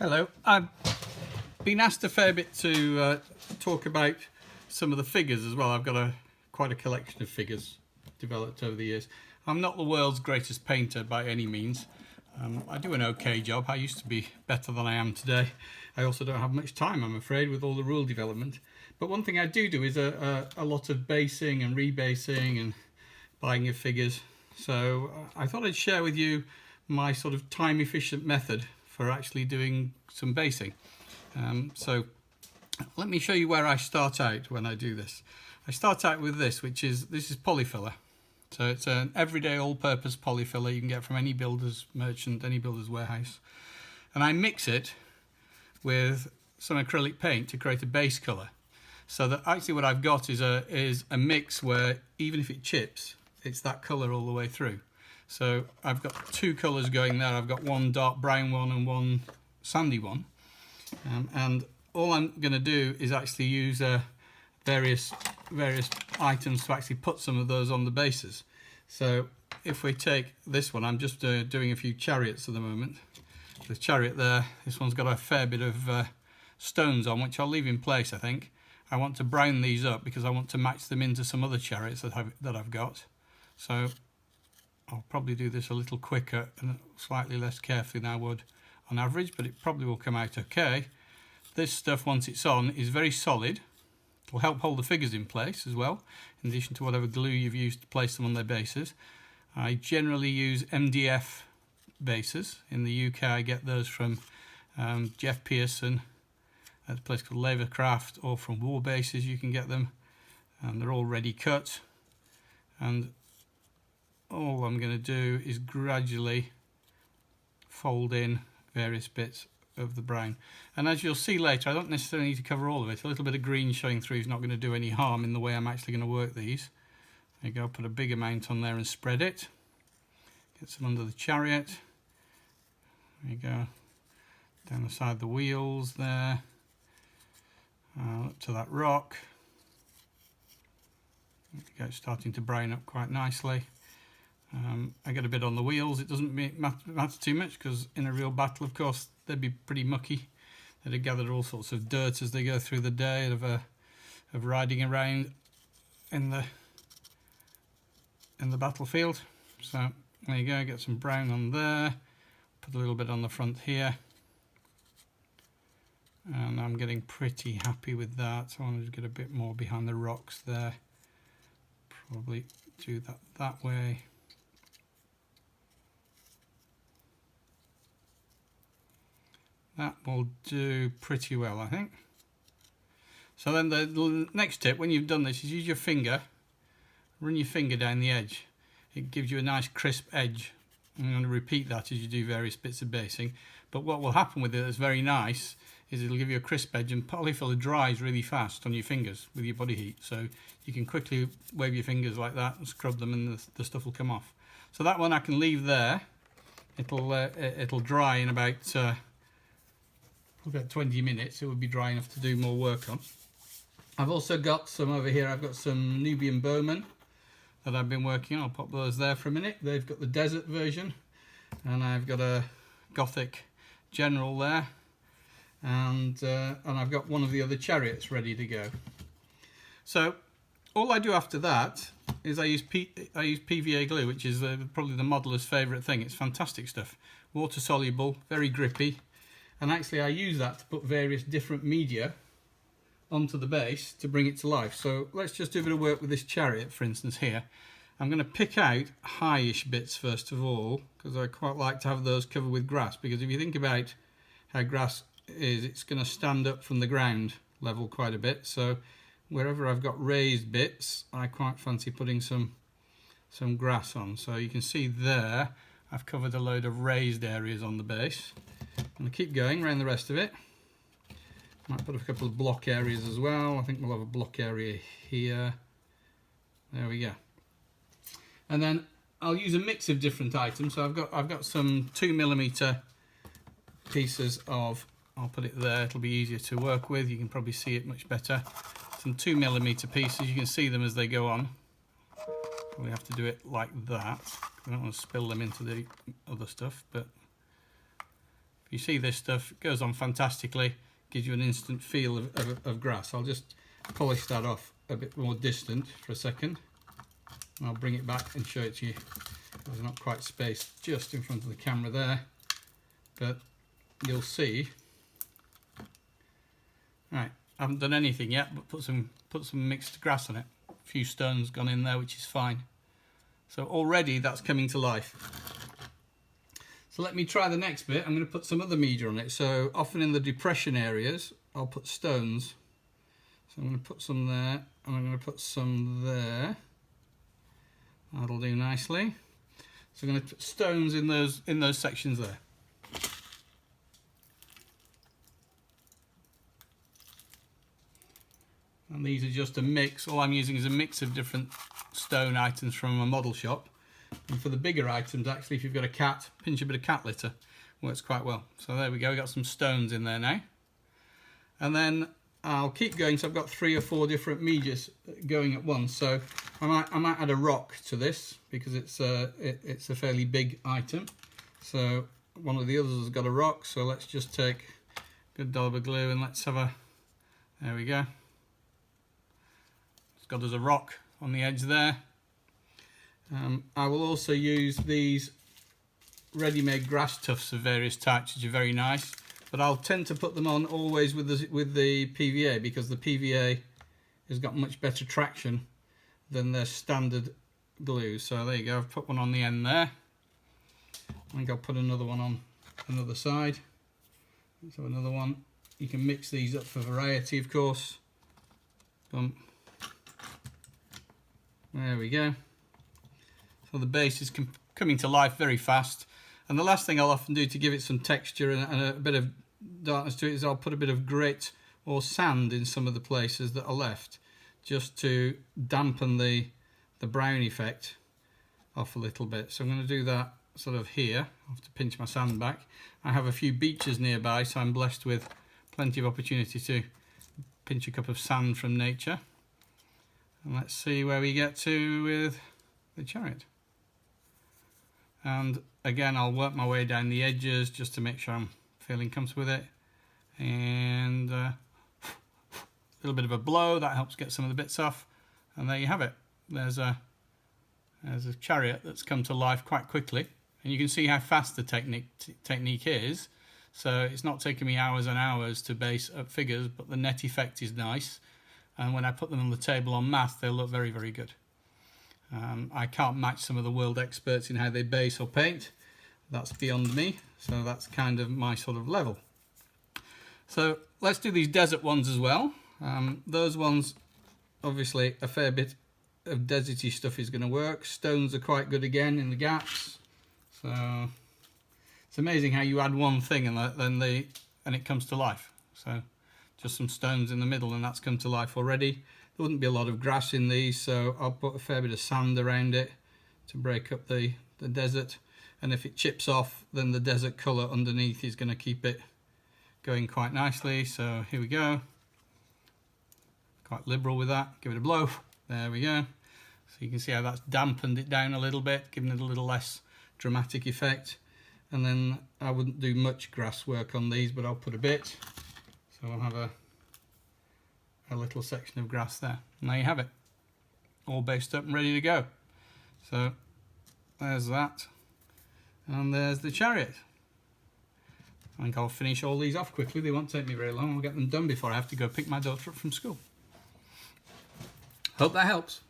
Hello. I've been asked a fair bit to talk about some of the figures as well. I've got quite a collection of figures developed over the years. I'm not the world's greatest painter by any means. I do an okay job. I used to be better than I am today. I also don't have much time, I'm afraid, with all the rule development. But one thing I do is a lot of basing and rebasing and buying of figures. So I thought I'd share with you my sort of time efficient method for actually doing some basing. So let me show you where I start out when I do this. I start out with this is polyfiller. So it's an everyday all-purpose polyfiller you can get from any builder's merchant, any builder's warehouse. And I mix it with some acrylic paint to create a base colour. So that actually what I've got is a mix where even if it chips, it's that colour all the way through. So I've got two colours going there. I've got one dark brown one and one sandy one. And all I'm going to do is actually use various items to actually put some of those on the bases. So if we take this one, I'm just doing a few chariots at the moment. The chariot there, this one's got a fair bit of stones on, which I'll leave in place, I think. I want to brown these up because I want to match them into some other chariots that I've got. So I'll probably do this a little quicker and slightly less carefully than I would on average, but it probably will come out okay. This stuff, once it's on, is very solid. It will help hold the figures in place as well, in addition to whatever glue you've used to place them on their bases. I generally use MDF bases. In the UK I get those from Jeff Pearson at a place called Lavercraft, or from War Bases you can get them, and they're all ready cut. And all I'm going to do is gradually fold in various bits of the brown. And as you'll see later, I don't necessarily need to cover all of it. A little bit of green showing through is not going to do any harm in the way I'm actually going to work these. There you go, put a big amount on there and spread it. Get some under the chariot. There you go. Down the side of the wheels there. Up to that rock. There you go, it's starting to brown up quite nicely. I get a bit on the wheels. It doesn't matter too much because in a real battle, of course, they'd be pretty mucky. They'd have gathered all sorts of dirt as they go through the day of riding around in the battlefield. So there you go. Get some brown on there. Put a little bit on the front here, and I'm getting pretty happy with that. So I want to get a bit more behind the rocks there. Probably do that way. That will do pretty well, I think. So then the next tip, when you've done this, is use your finger, run your finger down the edge. It gives you a nice crisp edge. I'm going to repeat that as you do various bits of basing. But what will happen with it that's very nice is it'll give you a crisp edge, and polyfiller dries really fast on your fingers with your body heat. So you can quickly wave your fingers like that and scrub them, and the stuff will come off. So that one I can leave there. It'll dry in about 20 minutes. It will be dry enough to do more work on. I've also got some over here. I've got some Nubian bowmen that I've been working on. I'll pop those there for a minute. They've got the desert version, and I've got a Gothic general there, and I've got one of the other chariots ready to go. So all I do after that is I use PVA glue, which is probably the modeller's favourite thing. It's fantastic stuff. Water soluble, very grippy. And actually I use that to put various different media onto the base to bring it to life. So let's just do a bit of work with this chariot, for instance, here. I'm going to pick out high-ish bits first of all, because I quite like to have those covered with grass, because if you think about how grass is, it's going to stand up from the ground level quite a bit. So wherever I've got raised bits, I quite fancy putting some grass on. So you can see there I've covered a load of raised areas on the base. I'm going to keep going around the rest of it. Might put a couple of block areas as well. I think we'll have a block area here. There we go. And then I'll use a mix of different items. So I've got some 2mm pieces of, I'll put it there, it'll be easier to work with. You can probably see it much better. Some 2mm pieces, you can see them as they go on. Probably have to do it like that. I don't want to spill them into the other stuff, but You see this stuff, it goes on fantastically, gives you an instant feel of grass. I'll just polish that off a bit more distant for a second. And I'll bring it back and show it to you. There's not quite spaced just in front of the camera there, but you'll see. Right, I haven't done anything yet, but put some mixed grass on it. A few stones gone in there, which is fine. So already that's coming to life. So let me try the next bit. I'm going to put some other media on it. So often in the depression areas, I'll put stones. So I'm going to put some there, and I'm going to put some there. That'll do nicely. So I'm going to put stones in those sections there. And these are just a mix. All I'm using is a mix of different stone items from a model shop. And for the bigger items, actually, if you've got a cat, pinch a bit of cat litter. Works quite well. So there we go, we've got some stones in there now. And then I'll keep going, so I've got 3 or 4 different medias going at once. So I might add a rock to this, because it's a fairly big item. So one of the others has got a rock, so let's just take a good dollop of glue and let's have a, there we go. It's got us a rock on the edge there. I will also use these ready-made grass tufts of various types, which are very nice, but I'll tend to put them on always with the PVA, because the PVA has got much better traction than their standard glue. So there you go, I've put one on the end there. I think I'll put another one on another side. Let's have another one. You can mix these up for variety, of course. Boom. There we go. So the base is coming to life very fast. And the last thing I'll often do to give it some texture and a bit of darkness to it is I'll put a bit of grit or sand in some of the places that are left, just to dampen the brown effect off a little bit. So I'm going to do that sort of here. I'll have to pinch my sand back. I have a few beaches nearby, so I'm blessed with plenty of opportunity to pinch a cup of sand from nature. And let's see where we get to with the chariot. And again, I'll work my way down the edges just to make sure I'm feeling comfortable with it. And a little bit of a blow, that helps get some of the bits off. And there you have it. There's a chariot that's come to life quite quickly. And you can see how fast the technique is. So it's not taking me hours and hours to base up figures, but the net effect is nice. And when I put them on the table en masse, they look very, very good. I can't match some of the world experts in how they base or paint. That's beyond me. So that's kind of my sort of level. So let's do these desert ones as well. Those ones, obviously, a fair bit of deserty stuff is going to work. Stones are quite good again in the gaps. So it's amazing how you add one thing and it comes to life. So just some stones in the middle and that's come to life already. There wouldn't be a lot of grass in these, so I'll put a fair bit of sand around it to break up the desert. And if it chips off, then the desert colour underneath is going to keep it going quite nicely. So here we go. Quite liberal with that. Give it a blow. There we go. So you can see how that's dampened it down a little bit, giving it a little less dramatic effect. And then I wouldn't do much grass work on these, but I'll put a bit. So I'll have a little section of grass there. And there you have it. All based up and ready to go. So there's that. And there's the chariot. I think I'll finish all these off quickly. They won't take me very long. I'll get them done before I have to go pick my daughter up from school. Hope that helps.